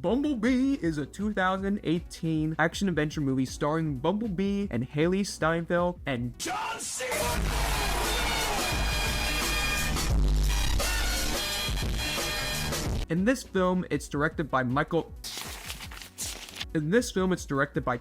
Bumblebee is a 2018 action-adventure movie starring Bumblebee and Haley Steinfeld and John Cena! In this film, it's directed by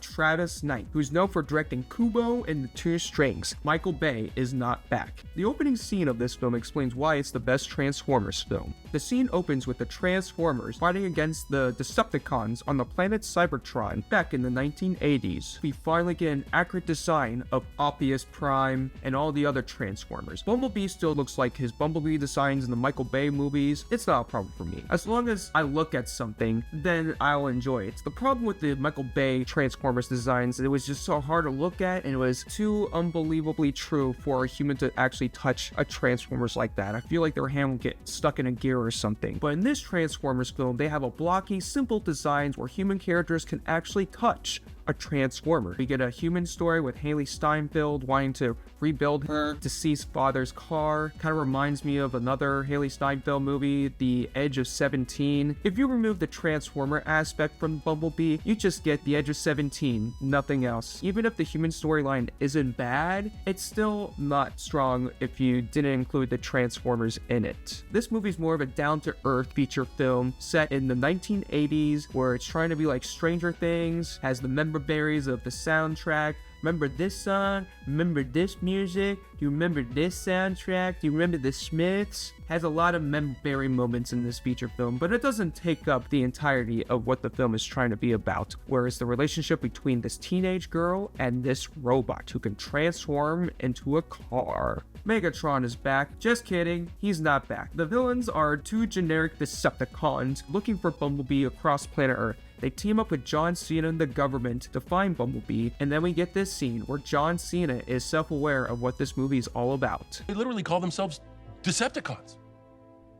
Travis Knight, who's known for directing Kubo and The Two Strings. Michael Bay is not back. The opening scene of this film explains why it's the best Transformers film. The scene opens with the Transformers fighting against the Decepticons on the planet Cybertron back in the 1980s. We finally get an accurate design of Optimus Prime and all the other Transformers. Bumblebee still looks like his Bumblebee designs in the Michael Bay movies. It's not a problem for me. As long as I look at something, then I'll enjoy it. The problem with the Michael Bay Transformers designs, it was just so hard to look at, and it was too unbelievably true for a human to actually touch a Transformers like that. I feel like their hand will get stuck in a gear or something. But in this Transformers film, they have a blocky, simple designs where human characters can actually touch a Transformer. We get a human story with Haley Steinfeld wanting to rebuild her deceased father's car. Kind of reminds me of another Haley Steinfeld movie, The Edge of 17. If you remove the Transformer aspect from Bumblebee, you just get The Edge of 17, nothing else. Even if the human storyline isn't bad, it's still not strong if you didn't include the Transformers in it. This movie's more of a down-to-earth feature film set in the 1980s where it's trying to be like Stranger Things, has the berries of the soundtrack. Remember this song? Remember this music? Do you remember this soundtrack? Do you remember the Smiths? Has a lot of memorable moments in this feature film, but it doesn't take up the entirety of what the film is trying to be about. Whereas the relationship between this teenage girl and this robot who can transform into a car. Megatron is back. Just kidding, he's not back. The villains are two generic Decepticons looking for Bumblebee across planet Earth. They team up with John Cena and the government to find Bumblebee, and then we get this scene where John Cena is self-aware of what this movie is all about. They literally call themselves Decepticons.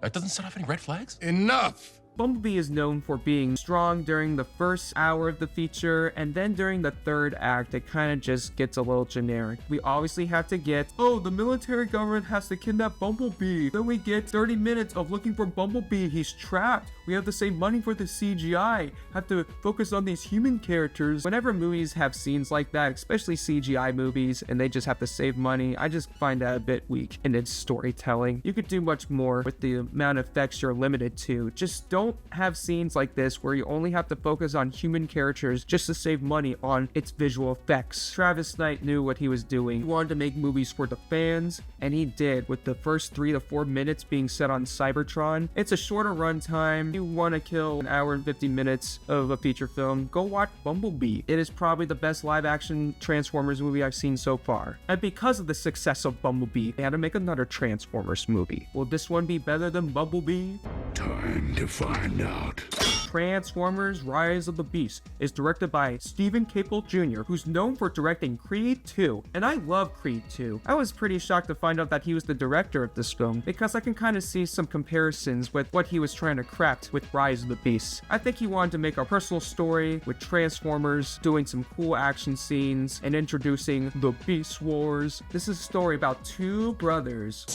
That doesn't set off any red flags? Enough! Bumblebee is known for being strong during the first hour of the feature, and then during the third act, it kind of just gets a little generic. We obviously have to get, oh, the military government has to kidnap Bumblebee. Then we get 30 minutes of looking for Bumblebee. He's trapped. We have to save money for the CGI. Have to focus on these human characters. Whenever movies have scenes like that, especially CGI movies, and they just have to save money, I just find that a bit weak in its storytelling. You could do much more with the amount of effects you're limited to. Just don't have scenes like this where you only have to focus on human characters just to save money on its visual effects. Travis Knight knew what he was doing. He wanted to make movies for the fans, and he did, with the first 3 to 4 minutes being set on Cybertron. It's a shorter runtime. You want to kill an hour and 50 minutes of a feature film, go watch Bumblebee. It is probably the best live-action Transformers movie I've seen so far. And because of the success of Bumblebee, they had to make another Transformers movie. Will this one be better than Bumblebee? Time to find out. Transformers Rise of the Beast is directed by Stephen Caple Jr., who's known for directing Creed 2, and I love Creed 2. I was pretty shocked to find out that he was the director of this film, because I can kind of see some comparisons with what he was trying to craft with Rise of the Beast. I think he wanted to make a personal story with Transformers, doing some cool action scenes, and introducing the Beast Wars. This is a story about two brothers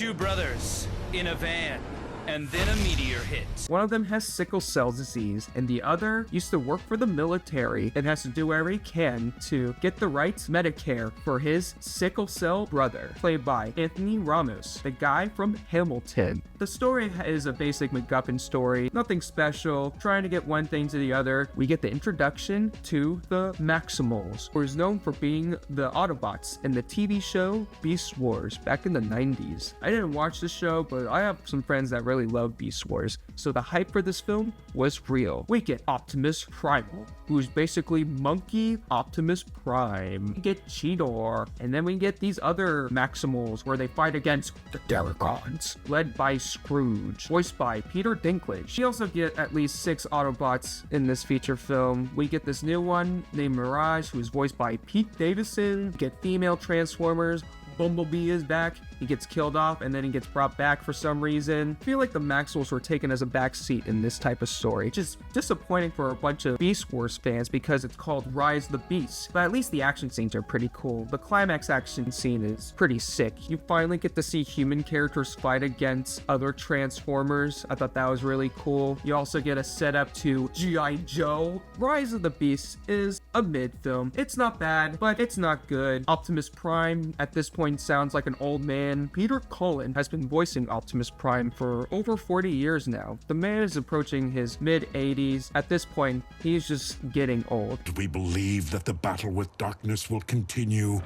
in a van. And then a meteor hits. One of them has sickle cell disease, and the other used to work for the military and has to do whatever he can to get the right Medicare for his sickle cell brother, played by Anthony Ramos, the guy from Hamilton. The story is a basic MacGuffin story, nothing special, trying to get one thing to the other. We get the introduction to the Maximals, who is known for being the Autobots in the TV show Beast Wars back in the 90s. I didn't watch the show, but I have some friends that really love Beast Wars, so the hype for this film was real. We get Optimus Primal, who's basically Monkey Optimus Prime. We get Cheetor, and then we get these other Maximals where they fight against the Decepticons, led by Scrooge, voiced by Peter Dinklage. We also get at least 6 Autobots in this feature film. We get this new one named Mirage, who is voiced by Pete Davidson. We get female Transformers. Bumblebee is back. he gets killed off and then he gets brought back for some reason. I feel like the Maxwells were taken as a backseat in this type of story, which is disappointing for a bunch of Beast Wars fans because it's called Rise of the Beast. But at least the action scenes are pretty cool. The climax action scene is pretty sick. You finally get to see human characters fight against other Transformers. I thought that was really cool. You also get a setup to G.I. Joe. Rise of the Beast is a mid film. It's not bad, but it's not good. Optimus Prime at this point sounds like an old man. Peter Cullen has been voicing Optimus Prime for over 40 years now. The man is approaching his mid-80s. At this point, he's just getting old. We believe that the battle with darkness will continue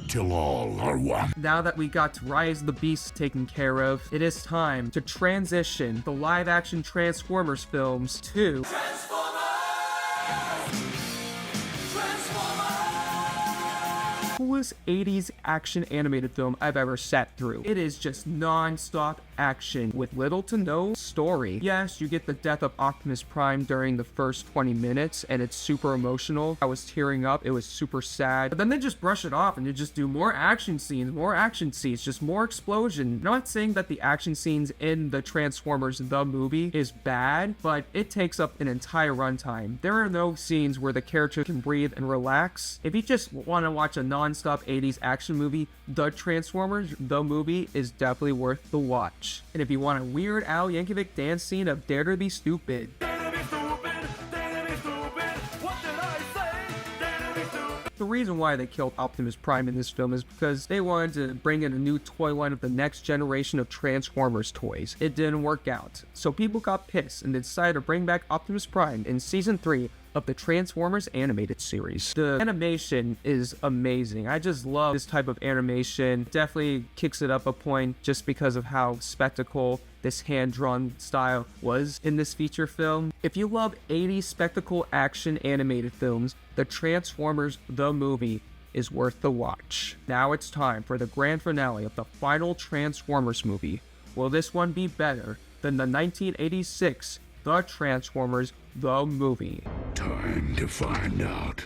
till all are one. Now that we got Rise of the Beast taken care of, it is time to transition the live-action Transformers films to coolest 80s action animated film I've ever sat through. It is just non-stop action with little to no story. Yes, you get the death of Optimus Prime during the first 20 minutes and it's super emotional. I was tearing up. It was super sad. But then they just brush it off and you just do more action scenes, just more explosion. Not saying that the action scenes in the Transformers the movie is bad, but it takes up an entire runtime. There are no scenes where the character can breathe and relax. If you just want to watch a non-stop 80s action movie, the Transformers the movie is definitely worth the watch. And if you want a Weird Al Yankovic dance scene of Dare to Be Stupid, the reason why they killed Optimus Prime in this film is because they wanted to bring in a new toy line of the next generation of Transformers toys. It didn't work out, so people got pissed and they decided to bring back Optimus Prime in Season 3 of the Transformers animated series. The animation is amazing. I just love this type of animation. Definitely kicks it up a point just because of how spectacle this hand-drawn style was in this feature film. If you love 80s spectacle action animated films, the Transformers the movie is worth the watch. Now it's time for the grand finale of the final Transformers movie. Will this one be better than the 1986 The Transformers the movie? Time to find out.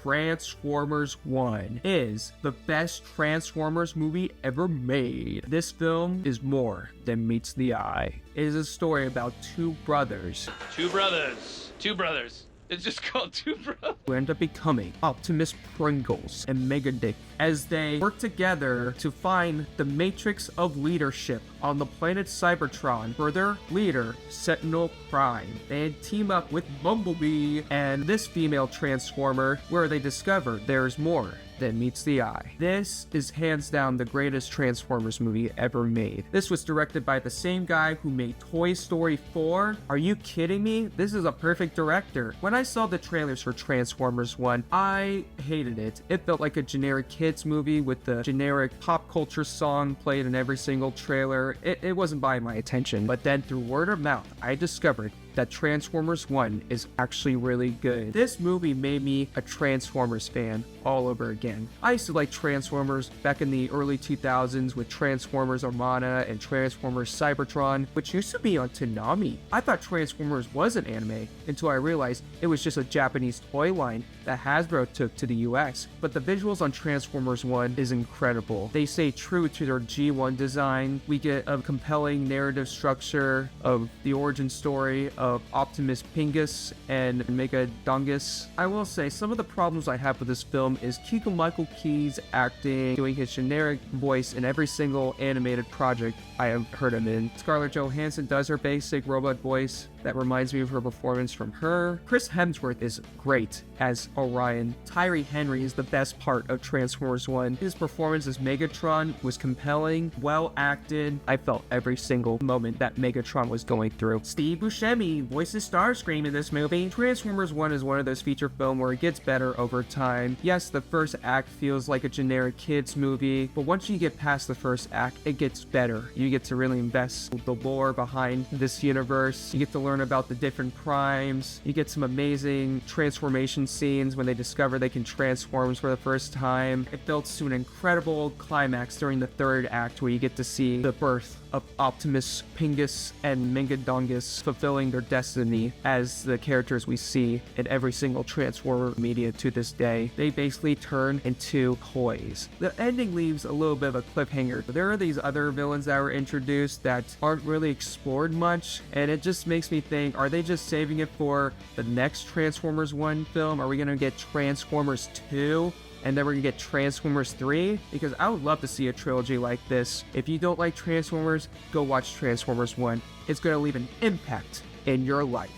Transformers 1 is the best Transformers movie ever made. This film is more than meets the eye. It is a story about two brothers Two brothers. It's just called Two Brothers. who end up becoming Optimus Pringles and Megadick as they work together to find the matrix of leadership on the planet Cybertron for their leader, Sentinel Prime. They team up with Bumblebee and this female Transformer where they discover there's more than meets the eye. This is hands down the greatest Transformers movie ever made. This was directed by the same guy who made Toy Story 4. Are you kidding me? This is a perfect director. When I saw the trailers for Transformers 1, I hated it. It felt like a generic kids movie with the generic pop culture song played in every single trailer. It wasn't buying my attention. But then through word of mouth, I discovered that Transformers 1 is actually really good. This movie made me a Transformers fan all over again. I used to like Transformers back in the early 2000s with Transformers Armada and Transformers Cybertron, which used to be on Toonami. I thought Transformers was an anime until I realized it was just a Japanese toy line that Hasbro took to the US. But the visuals on Transformers 1 is incredible. They stay true to their G1 design. We get a compelling narrative structure of the origin story of Optimus Pingus and Megadongus. I will say some of the problems I have with this film is Keegan-Michael Key's acting, doing his generic voice in every single animated project I have heard him in. Scarlett Johansson does her basic robot voice. That reminds me of her performance from Her. Chris Hemsworth is great as Orion. Tyree Henry is the best part of Transformers 1. His performance as Megatron was compelling, well acted. I felt every single moment that Megatron was going through. Steve Buscemi voices Starscream in this movie. Transformers 1 is one of those feature films where it gets better over time. Yes, the first act feels like a generic kids movie, but once you get past the first act, it gets better. You get to really invest the lore behind this universe. You get to learn learn about the different primes. You get some amazing transformation scenes when they discover they can transform for the first time. It builds to an incredible climax during the third act where you get to see the birth of Optimus, Pingus, and Mingadongus fulfilling their destiny as the characters we see in every single Transformer media to this day. They basically turn into toys. The ending leaves a little bit of a cliffhanger. There are these other villains that were introduced that aren't really explored much, and it just makes me think, are they just saving it for the next Transformers 1 film? Are we gonna get Transformers 2? And then we're gonna get Transformers 3, because I would love to see a trilogy like this. If you don't like Transformers, go watch Transformers 1. It's gonna leave an impact in your life.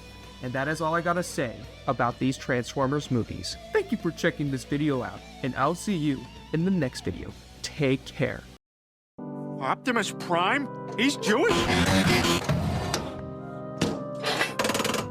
And that is all I gotta say about these Transformers movies. Thank you for checking this video out, and I'll see you in the next video. Take care. Optimus Prime? He's Jewish?